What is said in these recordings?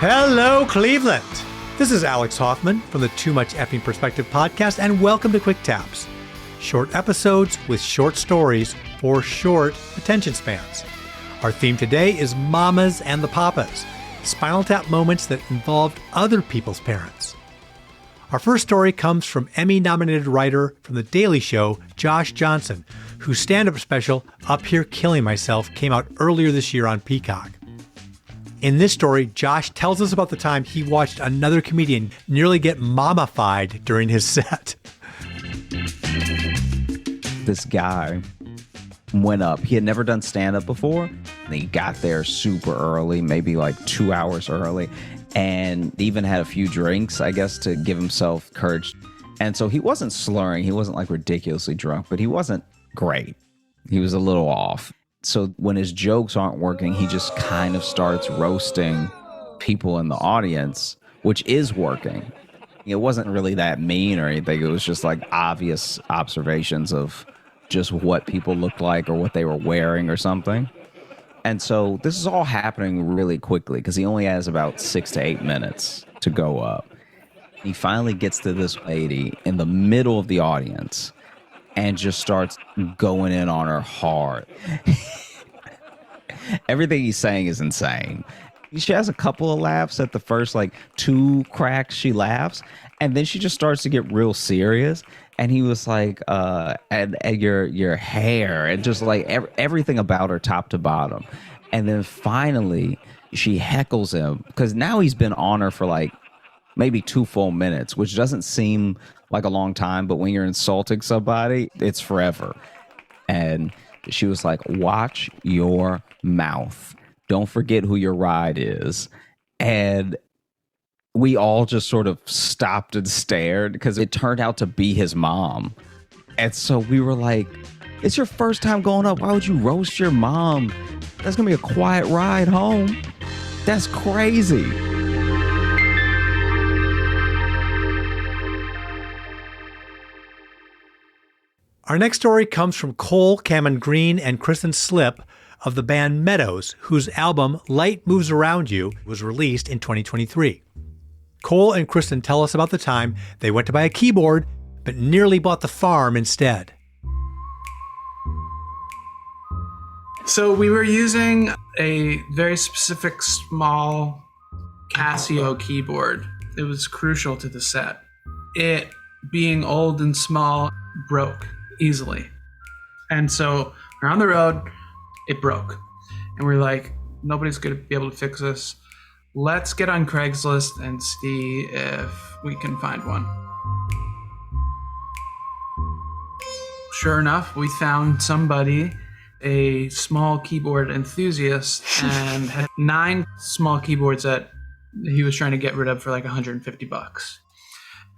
Hello, Cleveland. This is Alex Hoffman from the Too Much Effing Perspective podcast, and welcome to Quick Taps. Short episodes with short stories for short attention spans. Our theme today is Mommas and the Poppas, Spinal Tap moments that involved other people's parents. Our first story comes from Emmy-nominated writer from The Daily Show, Josh Johnson, whose stand-up special, Up Here Killing Myself, came out earlier this year on Peacock. In this story, Josh tells us about the time he watched another comedian nearly get mommified during his set. This guy went up. He had never done stand-up before. And he got there super early, maybe like 2 hours early, and even had a few drinks, I guess, to give himself courage. And so he wasn't slurring. He wasn't like ridiculously drunk, but he wasn't great. He was a little off. So when his jokes aren't working, he just kind of starts roasting people in the audience, which is working. It wasn't really that mean or anything. It was just like obvious observations of just what people looked like or what they were wearing or something. And so this is all happening really quickly because he only has about 6 to 8 minutes to go up. He finally gets to this lady in the middle of the audience and just starts going in on her hard. Everything he's saying is insane. She has a couple of laughs at the first, like 2 cracks she laughs, and then she just starts to get real serious. And he was like, and your hair, and just like everything about her top to bottom. And then finally she heckles him because now he's been on her for like maybe 2 full minutes, which doesn't seem like a long time, but when you're insulting somebody, it's forever. And she was like, watch your mouth. Don't forget who your ride is. And we all just sort of stopped and stared because it turned out to be his mom. And so we were like, it's your first time going up. Why would you roast your mom? That's going to be a quiet ride home. That's crazy. Our next story comes from Cole Cameron Green and Kristen Slip of the band Mmeadows, whose album Light Moves Around You was released in 2023. Cole and Kristen tell us about the time they went to buy a keyboard, but nearly bought the farm instead. So we were using a very specific small Casio keyboard. It was crucial to the set. It, being old and small, broke easily. And so we're on the road, it broke. And we're like, nobody's going to be able to fix this. Let's get on Craigslist and see if we can find one. Sure enough, we found somebody, a small keyboard enthusiast, and had 9 small keyboards that he was trying to get rid of for like $150.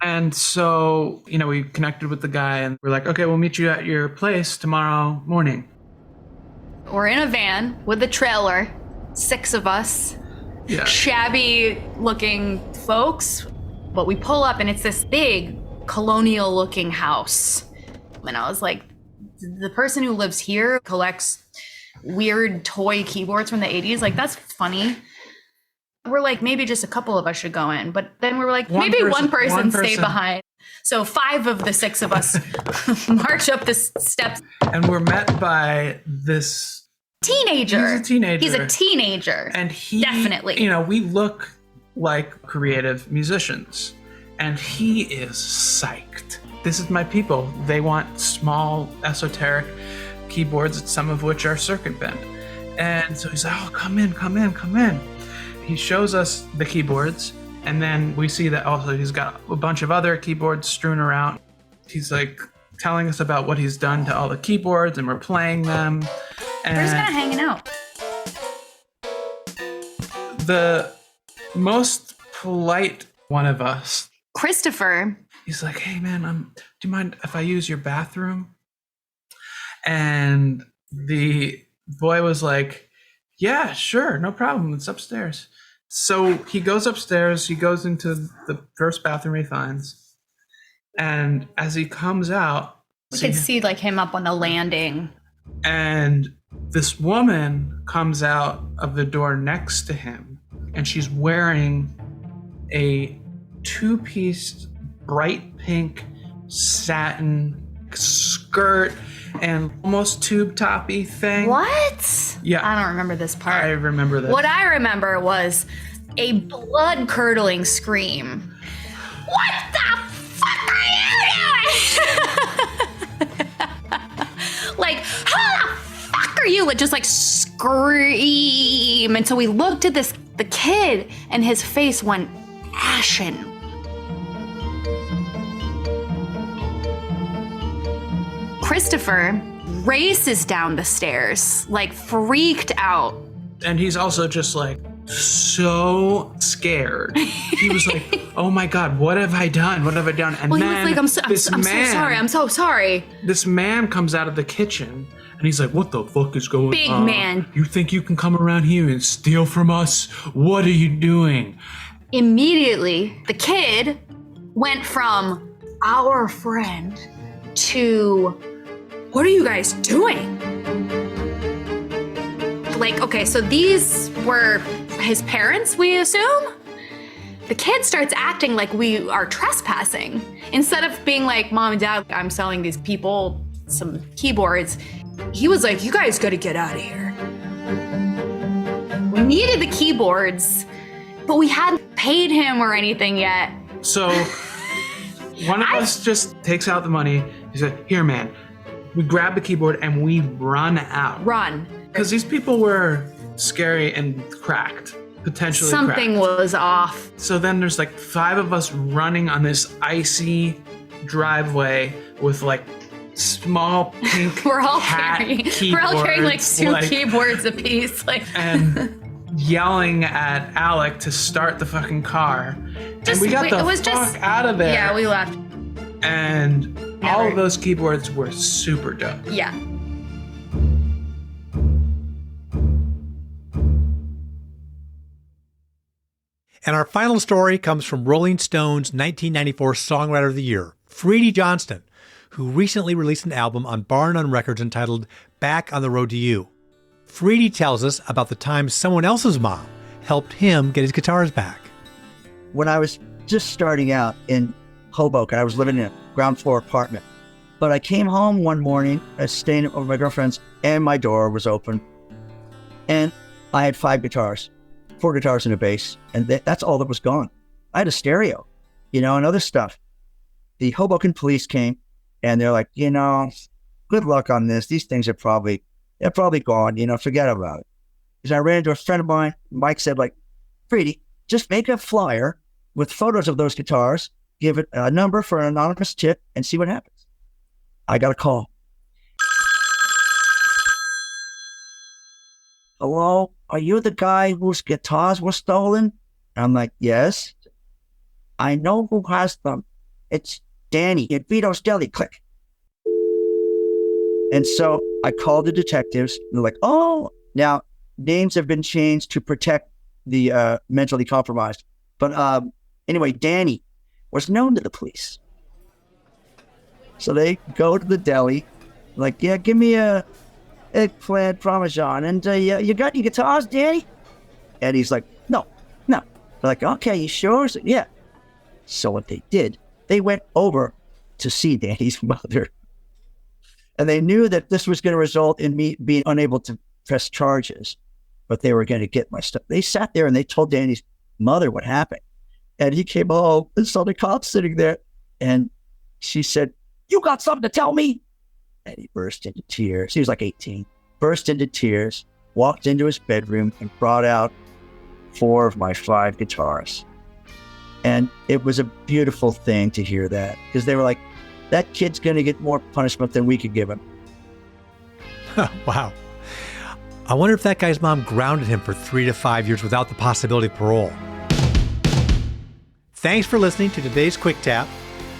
And so, we connected with the guy and we're like, okay, we'll meet you at your place tomorrow morning. We're in a van with a trailer, 6 of us, shabby looking folks. But we pull up and it's this big colonial looking house. And I was like, the person who lives here collects weird toy keyboards from the 80s. Like, that's funny. We're like, maybe just a couple of us should go in. But then we were like, maybe one person stay behind. So 5 of the 6 of us march up the steps. And we're met by this teenager. He's a teenager. And he, definitely. We look like creative musicians. And he is psyched. This is my people. They want small, esoteric keyboards, some of which are circuit bent. And so he's like, oh, come in. He shows us the keyboards, and then we see that also he's got a bunch of other keyboards strewn around. He's like telling us about what he's done to all the keyboards, and we're playing them. And we're just kind of hanging out. The most polite one of us, Christopher, he's like, hey man, do you mind if I use your bathroom? And the boy was like, yeah, sure, no problem. It's upstairs. So he goes upstairs. He goes into the first bathroom he finds. And as he comes out, we could see like him up on the landing. And this woman comes out of the door next to him and she's wearing a 2-piece bright pink satin skirt and almost tube toppy thing. What? Yeah. I don't remember this part. I remember this. What I remember was a blood-curdling scream. What the fuck are you doing? Like, how the fuck are you? Like, just like scream. And so we looked at the kid, and his face went ashen. Christopher races down the stairs, like freaked out. And he's also just like so scared. He was like, oh my God, what have I done? What have I done? And well, then he was like, I'm so sorry. I'm so sorry. This man comes out of the kitchen and he's like, what the fuck is going on? Big man. You think you can come around here and steal from us? What are you doing? Immediately, the kid went from our friend to, what are you guys doing? Like, okay, so these were his parents, we assume? The kid starts acting like we are trespassing. Instead of being like, Mom and Dad, I'm selling these people some keyboards, he was like, you guys gotta get out of here. We needed the keyboards, but we hadn't paid him or anything yet. So one of us just takes out the money. He said, here, man. We grab the keyboard and we run out. Run. Because these people were scary and cracked, potentially Something cracked. was off. So then there's like 5 of us running on this icy driveway with like small pink We're all hat carrying like 2 keyboards apiece, like and yelling at Alec to start the fucking car. And we got the fuck out of there. Yeah, we left. And all of those keyboards were super dope. Yeah. And our final story comes from Rolling Stone's 1994 Songwriter of the Year, Freedy Johnston, who recently released an album on Bar None Records entitled Back on the Road to You. Freedy tells us about the time someone else's mom helped him get his guitars back. When I was just starting out in Hoboken, I was living in a ground floor apartment. But I came home one morning, I was staying over my girlfriend's, and my door was open. And I had 5 guitars. 4 guitars and a bass, and that's all that was gone. I had a stereo, and other stuff. The Hoboken police came, and they're like, good luck on this. These things are probably gone, forget about it. Because I ran into a friend of mine, Mike said, like, Freedy, just make a flyer with photos of those guitars, give it a number for an anonymous tip, and see what happens. I got a call. Hello, are you the guy whose guitars were stolen? I'm like, yes. I know who has them. It's Danny at Vito's Deli. Click. And so I called the detectives. And they're like, oh, now names have been changed to protect the mentally compromised. But anyway, Danny was known to the police. So they go to the deli, like, yeah, give me a eggplant parmesan, and you got your guitars, Danny? And he's like, no. They're like, okay, you sure? So, yeah. So what they did, they went over to see Danny's mother. And they knew that this was going to result in me being unable to press charges, but they were going to get my stuff. They sat there and they told Danny's mother what happened. And he came home and saw the cops sitting there. And she said, you got something to tell me? And he burst into tears. He was like 18. Burst into tears, walked into his bedroom and brought out 4 of my 5 guitars. And it was a beautiful thing to hear that, because they were like, that kid's going to get more punishment than we could give him. Wow. I wonder if that guy's mom grounded him for 3 to 5 years without the possibility of parole. Thanks for listening to today's Quick Tap.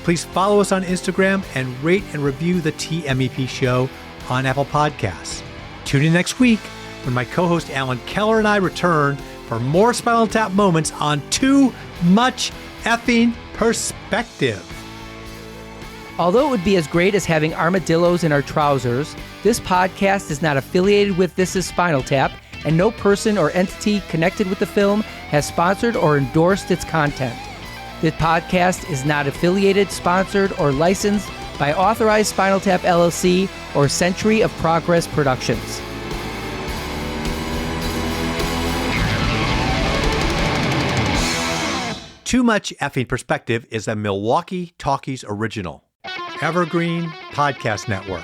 Please follow us on Instagram and rate and review the TMEP Show on Apple Podcasts. Tune in next week when my co-host Alan Keller and I return for more Spinal Tap moments on Too Much Effing Perspective. Although it would be as great as having armadillos in our trousers, this podcast is not affiliated with This Is Spinal Tap and no person or entity connected with the film has sponsored or endorsed its content. This podcast is not affiliated, sponsored, or licensed by Authorized Spinal Tap LLC or Century of Progress Productions. Too Much Effing Perspective is a Milwaukee Talkies original. Evergreen Podcast Network.